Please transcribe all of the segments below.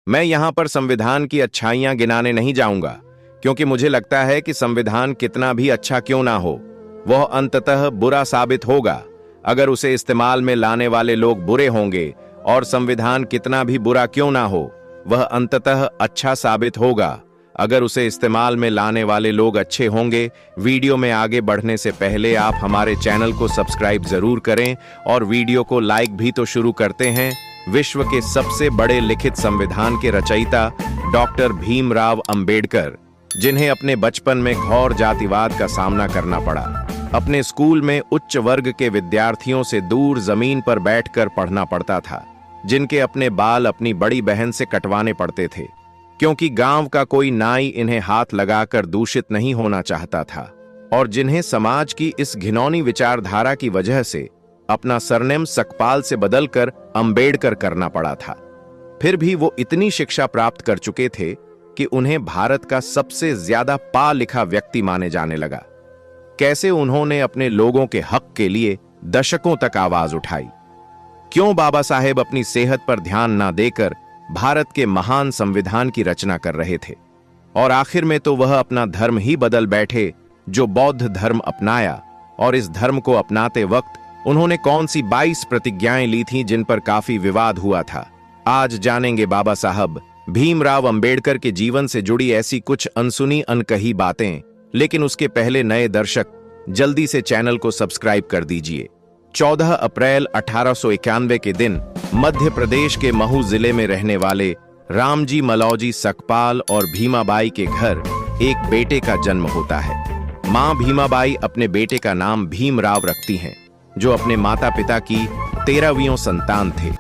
मैं यहाँ पर संविधान की अच्छाइयां गिनाने नहीं जाऊंगा, क्योंकि मुझे लगता है कि संविधान कितना भी अच्छा क्यों ना हो, वह अंततः बुरा साबित होगा अगर उसे इस्तेमाल में लाने वाले लोग बुरे होंगे, और संविधान कितना भी बुरा क्यों ना हो, वह अंततः अच्छा साबित होगा अगर उसे इस्तेमाल में लाने वाले लोग अच्छे होंगे। वीडियो में आगे बढ़ने से पहले आप हमारे चैनल को सब्सक्राइब जरूर करें और वीडियो को लाइक भी तो शुरू करते हैं। विश्व के सबसे बड़े लिखित संविधान के रचयिता डॉक्टर भीमराव अंबेडकर, जिन्हें अपने बचपन में घोर जातिवाद का सामना करना पड़ा, अपने स्कूल में उच्च वर्ग के विद्यार्थियों से दूर जमीन पर बैठकर पढ़ना पड़ता था, जिनके अपने बाल अपनी बड़ी बहन से कटवाने पड़ते थे, क्योंकि गांव का कोई नाई इन्हें हाथ लगाकर दूषित नहीं होना चाहता था, और जिन्हें समाज की इस घिनौनी विचारधारा की वजह से अपना सरनेम सकपाल से बदलकर अंबेडकर करना पड़ा था। फिर भी वो इतनी शिक्षा प्राप्त कर चुके थे कि उन्हें भारत का सबसे ज्यादा पढ़ा लिखा व्यक्ति माने जाने लगा। कैसे उन्होंने अपने लोगों के हक के लिए दशकों तक आवाज उठाई, क्यों बाबा साहेब अपनी सेहत पर ध्यान ना देकर भारत के महान संविधान की रचना कर रहे थे, और आखिर में तो वह अपना धर्म ही बदल बैठे, जो बौद्ध धर्म अपनाया। और इस धर्म को अपनाते वक्त उन्होंने कौन सी 22 प्रतिज्ञाएं ली थीं जिन पर काफी विवाद हुआ था। आज जानेंगे बाबा साहब भीमराव अंबेडकर के जीवन से जुड़ी ऐसी कुछ अनसुनी अनकही बातें। लेकिन उसके पहले नए दर्शक जल्दी से चैनल को सब्सक्राइब कर दीजिए। 14 अप्रैल 1891 के दिन मध्य प्रदेश के महू जिले में रहने वाले रामजी मलौजी सकपाल और भीमाबाई के घर एक बेटे का जन्म होता है। मां भीमाबाई अपने बेटे का नाम भीमराव रखती हैं, जो अपने माता पिता की 13वीं संतान थे।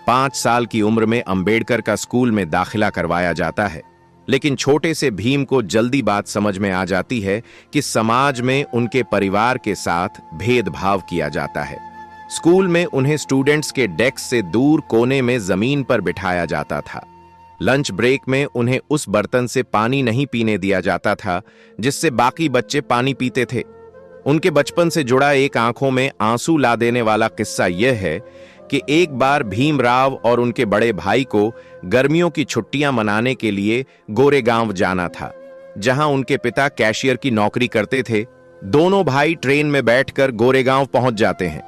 5 साल की उम्र में अंबेडकर का स्कूल में दाखिला करवाया जाता है, लेकिन छोटे से भीम को जल्दी बात समझ में आ जाती है कि समाज में उनके परिवार के साथ भेदभाव किया जाता है। स्कूल में उन्हें स्टूडेंट्स के डेस्क से दूर कोने में जमीन पर बिठाया जाता था। लंच ब्रेक में उन्हें उस बर्तन से पानी नहीं पीने दिया जाता था जिससे बाकी बच्चे पानी पीते थे। उनके बचपन से जुड़ा एक आंखों में आंसू ला देने वाला किस्सा यह है कि एक बार भीमराव और उनके बड़े भाई को गर्मियों की छुट्टियां मनाने के लिए गोरेगांव जाना था, जहां उनके पिता कैशियर की नौकरी करते थे। दोनों भाई ट्रेन में बैठकर गोरेगांव पहुंच जाते हैं,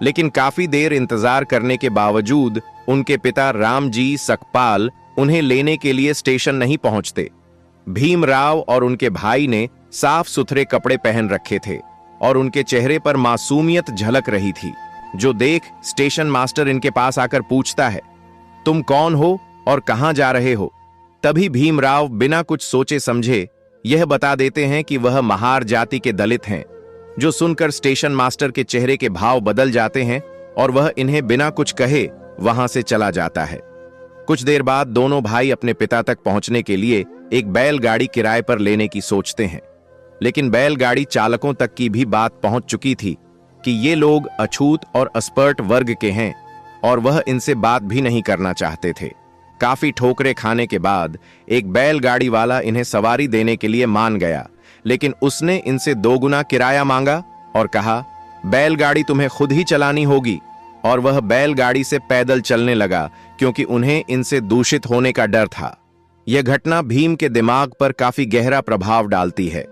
लेकिन काफी देर इंतजार करने के बावजूद उनके पिता रामजी सकपाल उन्हें लेने के लिए स्टेशन नहीं पहुंचते। भीमराव और उनके भाई ने साफ सुथरे कपड़े पहन रखे थे और उनके चेहरे पर मासूमियत झलक रही थी, जो देख स्टेशन मास्टर इनके पास आकर पूछता है, तुम कौन हो और कहां जा रहे हो? तभी भीमराव बिना कुछ सोचे समझे यह बता देते हैं कि वह महार जाति के दलित हैं, जो सुनकर स्टेशन मास्टर के चेहरे के भाव बदल जाते हैं और वह इन्हें बिना कुछ कहे वहां से चला जाता है। कुछ देर बाद दोनों भाई अपने पिता तक पहुंचने के लिए एक बैलगाड़ी किराए पर लेने की सोचते हैं, लेकिन बैलगाड़ी चालकों तक की भी बात पहुंच चुकी थी कि ये लोग अछूत और अस्पर्ट वर्ग के हैं और वह इनसे बात भी नहीं करना चाहते थे। काफी ठोकरे खाने के बाद एक बैलगाड़ी वाला इन्हें सवारी देने के लिए मान गया, लेकिन उसने इनसे 2 गुना किराया मांगा और कहा, बैलगाड़ी तुम्हें खुद ही चलानी होगी। और वह बैलगाड़ी से पैदल चलने लगा, क्योंकि उन्हें इनसे दूषित होने का डर था। यह घटना भीम के दिमाग पर काफी गहरा प्रभाव डालती है,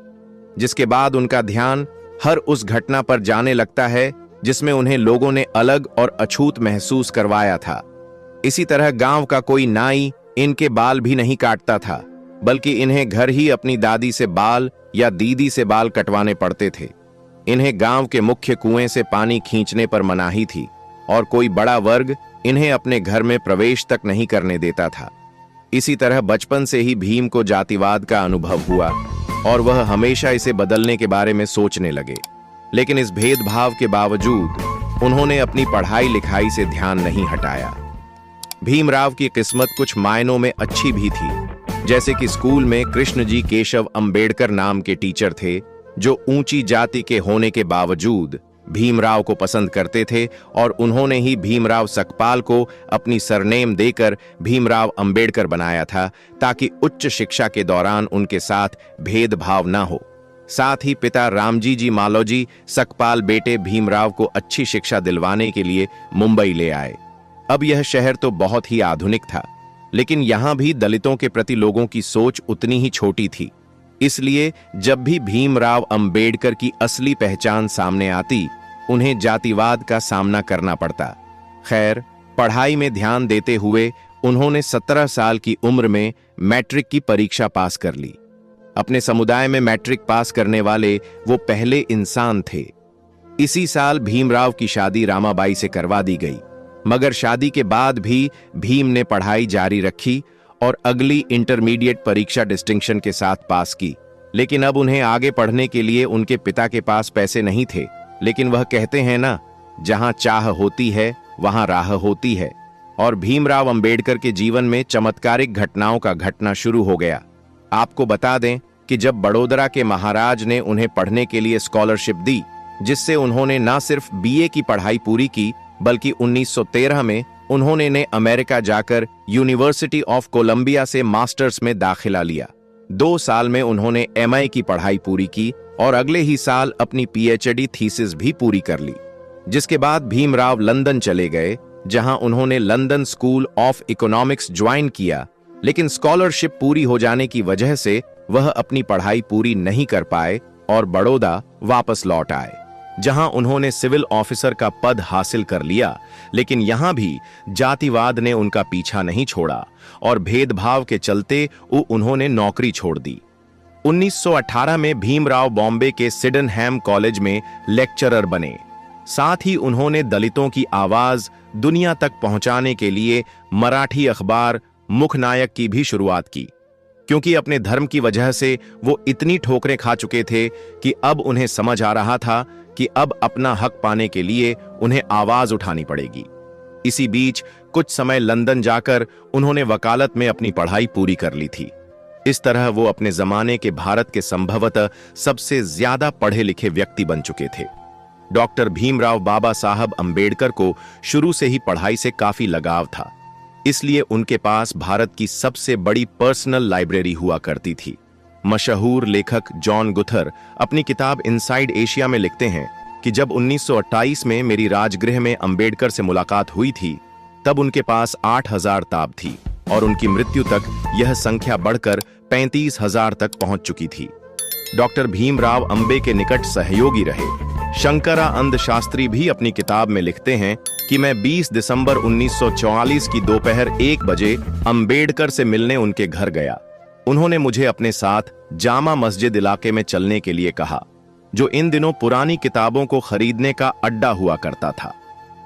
जिसके बाद उनका ध्यान हर उस घटना पर जाने लगता है जिसमें उन्हें लोगों ने अलग और अछूत महसूस करवाया था। इसी तरह गांव का कोई नाई इनके बाल भी नहीं काटता था, बल्कि इन्हें घर ही अपनी दादी से बाल या दीदी से बाल कटवाने पड़ते थे। इन्हें गांव के मुख्य कुएं से पानी खींचने पर मनाही थी और कोई बड़ा वर्ग इन्हें अपने घर में प्रवेश तक नहीं करने देता था। इसी तरह बचपन से ही भीम को जातिवाद का अनुभव हुआ और वह हमेशा इसे बदलने के बारे में सोचने लगे, लेकिन इस भेदभाव के बावजूद उन्होंने अपनी पढ़ाई लिखाई से ध्यान नहीं हटाया। भीमराव की किस्मत कुछ मायनों में अच्छी भी थी, जैसे कि स्कूल में कृष्णजी केशव अंबेडकर नाम के टीचर थे, जो ऊंची जाति के होने के बावजूद भीमराव को पसंद करते थे और उन्होंने ही भीमराव सकपाल को अपनी सरनेम देकर भीमराव अंबेडकर बनाया था, ताकि उच्च शिक्षा के दौरान उनके साथ भेदभाव ना हो। साथ ही पिता रामजी जी मालोजी सकपाल बेटे भीमराव को अच्छी शिक्षा दिलवाने के लिए मुंबई ले आए। अब यह शहर तो बहुत ही आधुनिक था, लेकिन यहां भी दलितों के प्रति लोगों की सोच उतनी ही छोटी थी। इसलिए जब भी भीमराव अंबेडकर की असली पहचान सामने आती, उन्हें जातिवाद का सामना करना पड़ता। खैर, पढ़ाई में ध्यान देते हुए उन्होंने 17 साल की उम्र में मैट्रिक की परीक्षा पास कर ली। अपने समुदाय में मैट्रिक पास करने वाले वो पहले इंसान थे। इसी साल भीमराव की शादी रामाबाई से करवा दी गई, मगर शादी के बाद भी भीम ने पढ़ाई जारी रखी और अगली इंटरमीडिएट परीक्षा डिस्टिंक्शन के साथ पास की। लेकिन अब उन्हें आगे पढ़ने के लिए उनके पिता के पास पैसे नहीं थे। लेकिन वह कहते हैं ना, जहां चाह होती है वहां राह होती है। और भीमराव अंबेडकर के जीवन में चमत्कारिक घटनाओं का घटना शुरू हो गया। आपको बता दें कि जब बड़ोदरा के महाराज ने उन्हें पढ़ने के लिए स्कॉलरशिप दी, जिससे उन्होंने न सिर्फ बीए की पढ़ाई पूरी की, बल्कि 1913 में उन्होंने ने अमेरिका जाकर यूनिवर्सिटी ऑफ कोलंबिया से मास्टर्स में दाखिला लिया। 2 साल में उन्होंने एमए की पढ़ाई पूरी की और अगले ही साल अपनी पीएचडी थीसिस भी पूरी कर ली। जिसके बाद भीमराव लंदन चले गए, जहां उन्होंने London school of economics join किया। लेकिन स्कॉलरशिप पूरी हो जाने की वजह से वह अपनी पढ़ाई पूरी नहीं कर पाए और बड़ौदा वापस लौट आए, जहां उन्होंने सिविल ऑफिसर का पद हासिल कर लिया। लेकिन यहां भी जातिवाद ने उनका पीछा नहीं छोड़ा और भेदभाव के चलते उन्होंने नौकरी छोड़ दी। 1918 में भीमराव बॉम्बे के सिडेनहैम कॉलेज में लेक्चरर बने। साथ ही उन्होंने दलितों की आवाज दुनिया तक पहुंचाने के लिए मराठी अखबार मुखनायक की भी शुरुआत की, क्योंकि अपने धर्म की वजह से वो इतनी ठोकरें खा चुके थे कि अब उन्हें समझ आ रहा था कि अब अपना हक पाने के लिए उन्हें आवाज उठानी पड़ेगी। इसी बीच कुछ समय लंदन जाकर उन्होंने वकालत में अपनी पढ़ाई पूरी कर ली थी। इस तरह वो अपने जमाने के भारत के संभवतः सबसे ज्यादा पढ़े लिखे व्यक्ति बन चुके थे। डॉक्टर भीमराव बाबा साहब अंबेडकर को शुरू से ही पढ़ाई से काफी लगाव था, इसलिए उनके पास भारत की सबसे बड़ी पर्सनल लाइब्रेरी हुआ करती थी। मशहूर लेखक जॉन गुथर अपनी किताब इनसाइड एशिया में लिखते हैं कि जब 1928 में मेरी राजगृह में अंबेडकर से मुलाकात हुई थी, तब उनके पास 8000 ताब थी और उनकी मृत्यु तक यह संख्या बढ़कर 35,000 तक पहुंच चुकी थी। डॉक्टर भीमराव अंबे के निकट सहयोगी रहे। शंकरा अंध शास्त्री भी अपनी किताब में लिखते हैं कि मैं 20 दिसंबर 1944 की दोपहर 1 बजे अंबेडकर से मिलने उनके घर गया। उन्होंने मुझे अपने साथ जामा मस्जिद इलाके में चलने के लिए कहा, जो इन दिनों पुरानी किताबों को खरीदने का अड्डा हुआ करता था।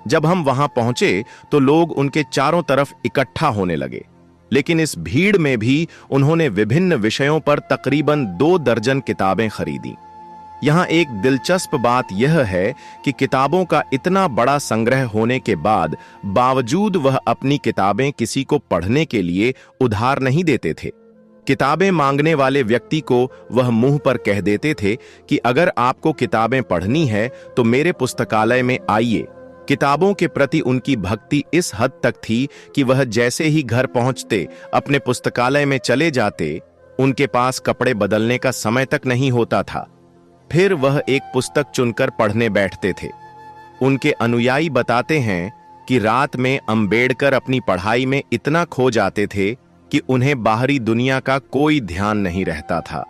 जब हम वहां पहुंचे तो लोग उनके चारों तरफ इकट्ठा होने लगे, लेकिन इस भीड़ में भी उन्होंने विभिन्न विषयों पर तकरीबन 2 दर्जन किताबें खरीदी। यहां एक दिलचस्प बात यह है कि किताबों का इतना बड़ा संग्रह होने के बावजूद वह अपनी किताबें किसी को पढ़ने के लिए उधार नहीं देते थे। किताबें मांगने वाले व्यक्ति को वह मुंह पर कह देते थे कि अगर आपको किताबें पढ़नी है तो मेरे पुस्तकालय में आइए। किताबों के प्रति उनकी भक्ति इस हद तक थी कि वह जैसे ही घर पहुंचते अपने पुस्तकालय में चले जाते, उनके पास कपड़े बदलने का समय तक नहीं होता था। फिर वह एक पुस्तक चुनकर पढ़ने बैठते थे। उनके अनुयायी बताते हैं कि रात में अंबेडकर अपनी पढ़ाई में इतना खो जाते थे कि उन्हें बाहरी दुनिया का कोई ध्यान नहीं रहता था।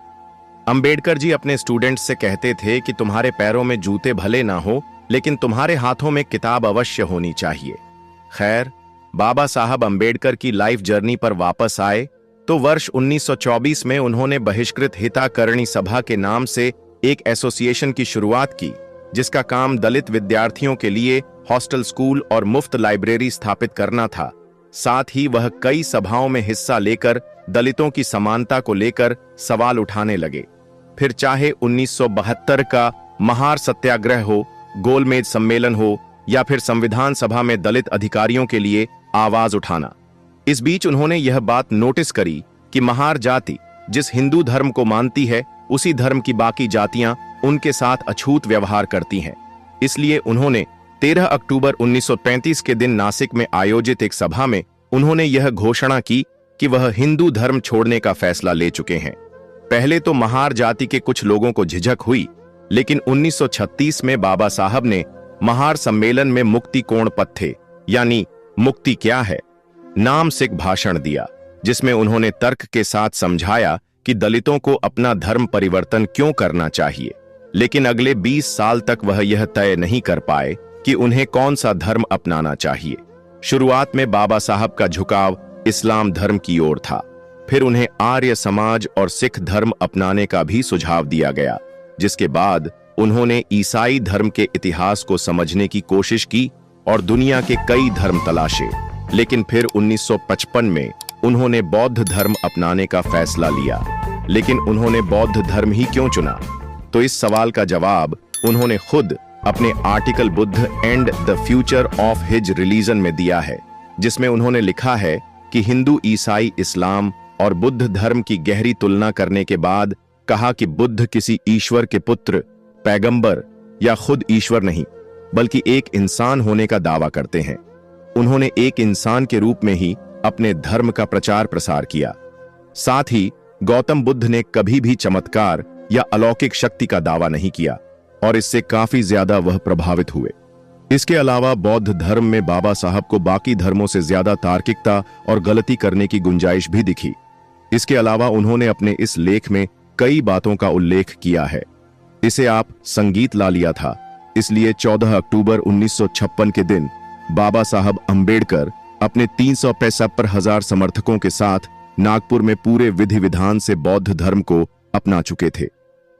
अंबेडकर जी अपने स्टूडेंट्स से कहते थे कि तुम्हारे पैरों में जूते भले ना हो, लेकिन तुम्हारे हाथों में किताब अवश्य होनी चाहिए। खैर, बाबा साहब अंबेडकर की लाइफ जर्नी पर वापस आए तो वर्ष 1924 में उन्होंने बहिष्कृत हिताकरणी सभा के नाम से एक एसोसिएशन की शुरुआत की, जिसका काम दलित विद्यार्थियों के लिए हॉस्टल स्कूल और मुफ्त लाइब्रेरी स्थापित करना था। साथ ही वह कई सभाओं में हिस्सा लेकर दलितों की समानता को लेकर सवाल उठाने लगे। फिर चाहे 1972 का महार सत्याग्रह हो, गोलमेज सम्मेलन हो या फिर संविधान सभा में दलित अधिकारियों के लिए आवाज उठाना। इस बीच उन्होंने यह बात नोटिस करी कि महार जाति जिस हिंदू धर्म को मानती है, उसी धर्म की बाकी जातियां उनके साथ अछूत व्यवहार करती हैं। इसलिए उन्होंने 13 अक्टूबर 1935 के दिन नासिक में आयोजित एक सभा में उन्होंने यह घोषणा की कि वह हिंदू धर्म छोड़ने का फैसला ले चुके हैं। पहले तो महार जाति के कुछ लोगों को झिझक हुई, लेकिन 1936 में बाबा साहब ने महार सम्मेलन में मुक्ति कोण पत्थे यानी मुक्ति क्या है नाम सिख भाषण दिया, जिसमें उन्होंने तर्क के साथ समझाया कि दलितों को अपना धर्म परिवर्तन क्यों करना चाहिए, लेकिन अगले 20 साल तक वह यह तय नहीं कर पाए कि उन्हें कौन सा धर्म अपनाना चाहिए। शुरुआत में बाबा साहब का झुकाव इस्लाम धर्म की ओर था, फिर उन्हें आर्य समाज और सिख धर्म अपनाने का भी सुझाव दिया गया, जिसके बाद उन्होंने ईसाई धर्म के इतिहास को समझने की कोशिश की और दुनिया के कई धर्म तलाशे, लेकिन फिर 1955 में उन्होंने बौद्ध धर्म अपनाने का फैसला लिया। लेकिन उन्होंने बौद्ध धर्म ही क्यों चुना? तो इस सवाल का जवाब उन्होंने खुद अपने article Buddha and the future of his religion में दिया है, जिसमें उन्होंने लिखा है कि हिंदू, ईसाई, इस्लाम और बुद्ध धर्म की गहरी तुलना करने के बाद कहा कि बुद्ध किसी ईश्वर के पुत्र, पैगंबर या खुद ईश्वर नहीं, बल्कि एक इंसान होने का दावा करते हैं। उन्होंने एक इंसान के रूप में ही अपने धर्म का प्रचार प्रसार किया। साथ ही गौतम बुद्ध ने कभी भी चमत्कार या अलौकिक शक्ति का दावा नहीं किया और इससे काफी ज्यादा वह प्रभावित हुए। इसके अलावा बौद्ध धर्म में बाबा साहब को बाकी धर्मों से ज्यादा तार्किकता और गलती करने की गुंजाइश भी दिखी। इसके अलावा उन्होंने अपने इस लेख में कई बातों का उल्लेख किया है। इसे आप संगीत ला लिया था, इसलिए 14 अक्टूबर 1956 के दिन बाबा साहब अंबेडकर अपने 375,000 समर्थकों के साथ नागपुर में पूरे विधि विधान से बौद्ध धर्म को अपना चुके थे।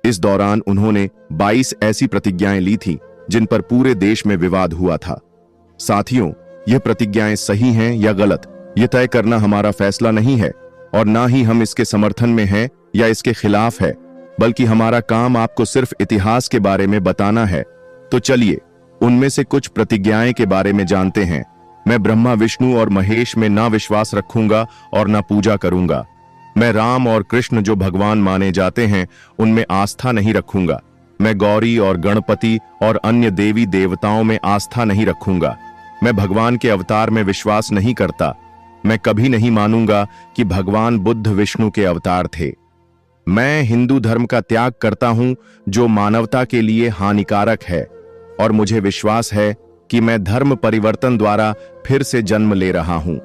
इस दौरान उन्होंने 22 ऐसी प्रतिज्ञाएं ली थी जिन पर पूरे देश में विवाद हुआ था। साथियों, यह प्रतिज्ञाएं सही हैं या गलत, यह तय करना हमारा फैसला नहीं है और ना ही हम इसके समर्थन में हैं या इसके खिलाफ है, बल्कि हमारा काम आपको सिर्फ इतिहास के बारे में बताना है। तो चलिए उनमें से कुछ प्रतिज्ञाएं के बारे में जानते हैं। मैं ब्रह्मा, विष्णु और महेश में ना विश्वास रखूंगा और ना पूजा करूंगा। मैं राम और कृष्ण जो भगवान माने जाते हैं उनमें आस्था नहीं रखूंगा। मैं गौरी और गणपति और अन्य देवी देवताओं में आस्था नहीं रखूंगा। मैं भगवान के अवतार में विश्वास नहीं करता। मैं कभी नहीं मानूंगा कि भगवान बुद्ध विष्णु के अवतार थे। मैं हिंदू धर्म का त्याग करता हूं जो मानवता के लिए हानिकारक है और मुझे विश्वास है कि मैं धर्म परिवर्तन द्वारा फिर से जन्म ले रहा हूं।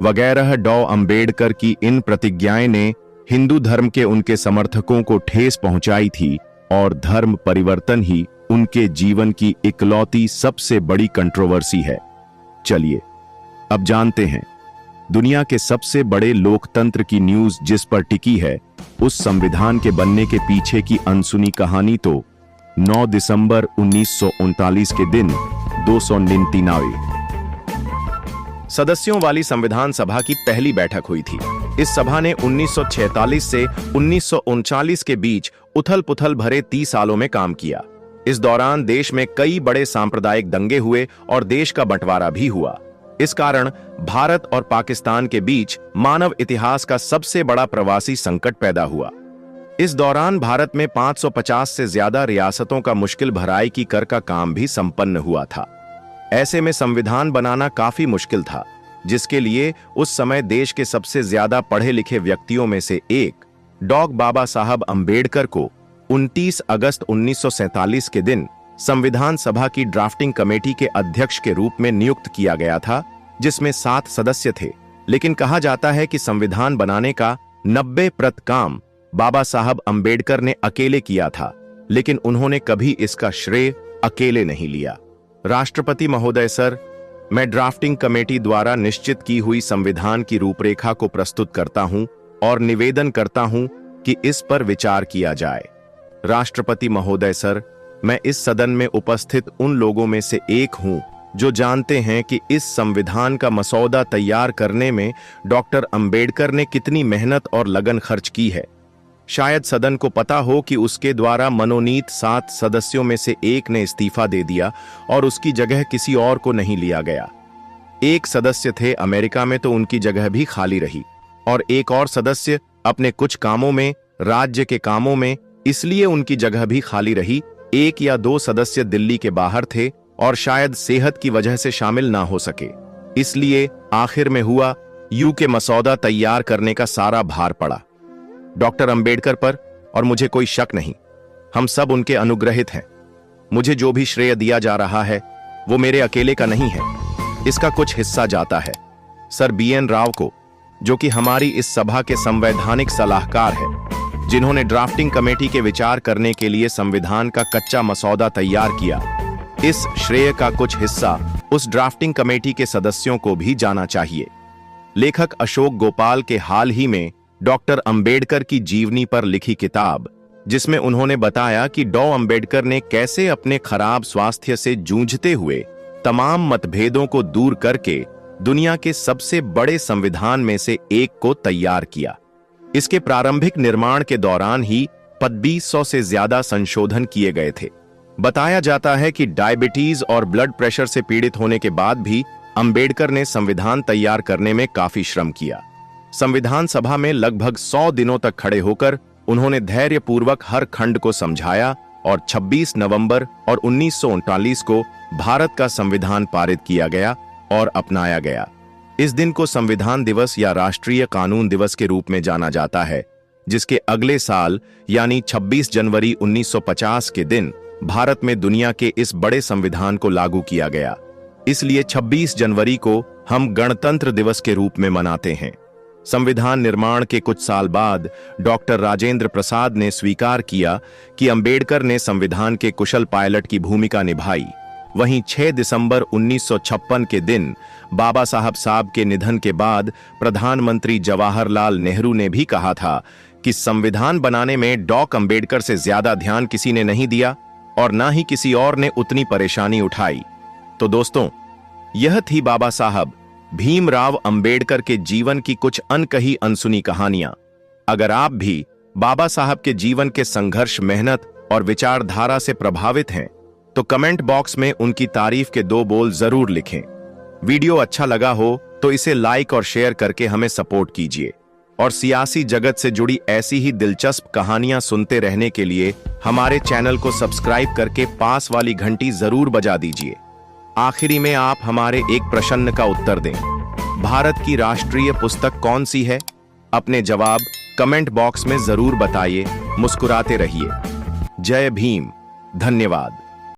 वगैरह डॉ अंबेडकर की इन प्रतिज्ञाएं ने हिंदू धर्म के उनके समर्थकों को ठेस पहुंचाई थी और धर्म परिवर्तन ही उनके जीवन की इकलौती सबसे बड़ी कंट्रोवर्सी है। चलिए अब जानते हैं दुनिया के सबसे बड़े लोकतंत्र की न्यूज जिस पर टिकी है, उस संविधान के बनने के पीछे की अनसुनी कहानी। तो 9 दिसंबर 1939 के दिन 299 सदस्यों वाली संविधान सभा की पहली बैठक हुई थी। इस सभा ने 1946 से 1939 के बीच उथल पुथल भरे 30 सालों में काम किया। इस दौरान देश में कई बड़े सांप्रदायिक दंगे हुए और देश का बंटवारा भी हुआ। इस कारण भारत और पाकिस्तान के बीच मानव इतिहास का सबसे बड़ा प्रवासी संकट पैदा हुआ। इस दौरान भारत में 550 से ज्यादा रियासतों का मुश्किल भराई की कर का काम भी संपन्न हुआ था। ऐसे में संविधान बनाना काफी मुश्किल था, जिसके लिए उस समय देश के सबसे ज्यादा पढ़े लिखे व्यक्तियों में से एक डॉक्टर बाबा साहब अंबेडकर को 29 अगस्त 1947 के दिन संविधान सभा की ड्राफ्टिंग कमेटी के अध्यक्ष के रूप में नियुक्त किया गया था, जिसमें 7 सदस्य थे। लेकिन कहा जाता है कि संविधान बनाने का 90% काम बाबा साहब अंबेडकर ने अकेले किया था, लेकिन उन्होंने कभी इसका श्रेय अकेले नहीं लिया। राष्ट्रपति महोदय सर, मैं ड्राफ्टिंग कमेटी द्वारा निश्चित की हुई संविधान की रूपरेखा को प्रस्तुत करता हूं और निवेदन करता हूं कि इस पर विचार किया जाए। राष्ट्रपति महोदय सर, मैं इस सदन में उपस्थित उन लोगों में से एक हूं जो जानते हैं कि इस संविधान का मसौदा तैयार करने में डॉक्टर अंबेडकर ने कितनी मेहनत और लगन खर्च की है। शायद सदन को पता हो कि उसके द्वारा मनोनीत 7 सदस्यों में से एक ने इस्तीफा दे दिया और उसकी जगह किसी और को नहीं लिया गया। एक सदस्य थे अमेरिका में, तो उनकी जगह भी खाली रही, और एक और सदस्य अपने कुछ कामों में, राज्य के कामों में, इसलिए उनकी जगह भी खाली रही। 1 या 2 सदस्य दिल्ली के बाहर थे और शायद सेहत की वजह से शामिल ना हो सके, इसलिए आखिर में हुआ यूं के मसौदा तैयार करने का सारा भार पड़ा डॉक्टर अंबेडकर पर, और मुझे कोई शक नहीं, हम सब उनके अनुग्रहित हैं। मुझे जो भी श्रेय दिया जा रहा है वो मेरे अकेले का नहीं है, इसका कुछ हिस्सा जाता है सर BN राव को, जो कि हमारी इस सभा के संवैधानिक सलाहकार है, जिन्होंने ड्राफ्टिंग कमेटी के विचार करने के लिए संविधान का कच्चा मसौदा तैयार किया। इस श्रेय का कुछ हिस्सा उस ड्राफ्टिंग कमेटी के सदस्यों को भी जाना चाहिए। लेखक अशोक गोपाल के हाल ही में डॉक्टर अंबेडकर की जीवनी पर लिखी किताब, जिसमें उन्होंने बताया कि डॉ अंबेडकर ने कैसे अपने खराब स्वास्थ्य से जूझते हुए तमाम मतभेदों को दूर करके दुनिया के सबसे बड़े संविधान में से एक को तैयार किया। इसके प्रारंभिक निर्माण के दौरान ही 2500 से ज्यादा संशोधन किए गए थे। बताया जाता है कि डायबिटीज और ब्लड प्रेशर से पीड़ित होने के बाद भी अंबेडकर ने संविधान तैयार करने में काफी श्रम किया। संविधान सभा में लगभग 100 दिनों तक खड़े होकर उन्होंने धैर्यपूर्वक हर खंड को समझाया और 26 नवंबर और 1939 को भारत का संविधान पारित किया गया और अपनाया गया। इस दिन को संविधान दिवस या राष्ट्रीय कानून दिवस के रूप में जाना जाता है, जिसके अगले साल यानी 26 जनवरी 1950 के दिन भारत में दुनिया के इस बड़े संविधान को लागू किया गया। इसलिए 26 जनवरी को हम गणतंत्र दिवस के रूप में मनाते हैं। संविधान निर्माण के कुछ साल बाद डॉक्टर राजेंद्र प्रसाद ने स्वीकार किया कि अंबेडकर ने संविधान के कुशल पायलट की भूमिका निभाई। वहीं 6 दिसंबर 1956 के दिन बाबा साहब के निधन के बाद प्रधानमंत्री जवाहरलाल नेहरू ने भी कहा था कि संविधान बनाने में डॉक्टर अंबेडकर से ज्यादा ध्यान किसी ने नहीं दिया और ना ही किसी और ने उतनी परेशानी उठाई। तो दोस्तों, यह थी बाबा साहब भीमराव अंबेडकर के जीवन की कुछ अनकही अनसुनी कहानियां। अगर आप भी बाबा साहब के जीवन के संघर्ष, मेहनत और विचारधारा से प्रभावित हैं, तो कमेंट बॉक्स में उनकी तारीफ के 2 बोल जरूर लिखें। वीडियो अच्छा लगा हो तो इसे लाइक और शेयर करके हमें सपोर्ट कीजिए और सियासी जगत से जुड़ी ऐसी ही दिलचस्प कहानियां सुनते रहने के लिए हमारे चैनल को सब्सक्राइब करके पास वाली घंटी जरूर बजा दीजिए। आखिरी में आप हमारे एक प्रश्न का उत्तर दें। भारत की राष्ट्रीय पुस्तक कौन सी है? अपने जवाब कमेंट बॉक्स में जरूर बताइए। मुस्कुराते रहिए। जय भीम। धन्यवाद।